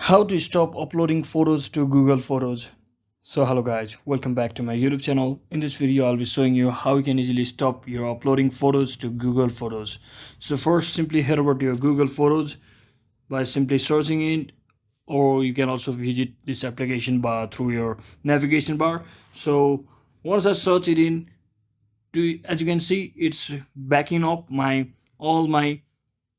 How to stop uploading photos to Google Photos. So hello guys, welcome back to my YouTube channel. In this video I'll be showing you how you can easily stop your uploading photos to Google Photos. So first, simply head over to your Google Photos by simply searching it, or you can also visit this application bar through your navigation bar. So once I search it in, as you can see, it's backing up all my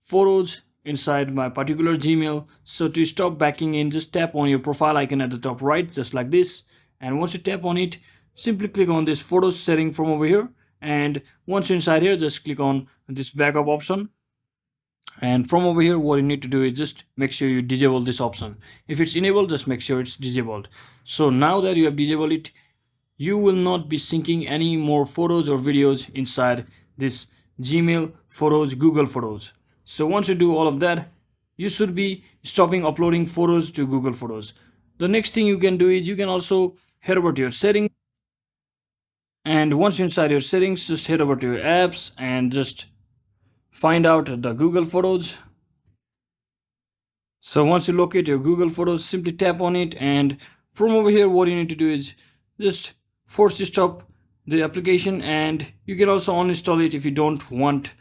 photos inside my particular Gmail. So to stop backing in, just tap on your profile icon at the top right, just like this. And once you tap on it, simply click on this photos setting from over here. And once you're inside here, just click on this backup option. And from over here, what you need to do is just make sure you disable this option. If it's enabled, just make sure it's disabled. So now that you have disabled it, you will not be syncing any more photos or videos inside this Gmail Photos, Google Photos. So once you do all of that, you should be stopping uploading photos to Google Photos. The next thing you can do is you can also head over to your settings. And once you're inside your settings, just head over to your apps and just find out the Google Photos. So once you locate your Google Photos, simply tap on it, and from over here what you need to do is just force to stop the application, and you can also uninstall it if you don't want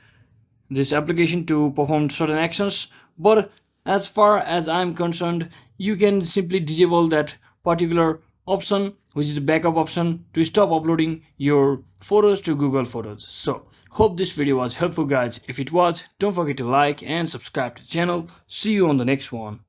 this application to perform certain actions. But as far as I'm concerned, you can simply disable that particular option, which is the backup option, to stop uploading your photos to Google Photos. So hope this video was helpful guys. If it was, don't forget to like and subscribe to the channel. See you on the next one.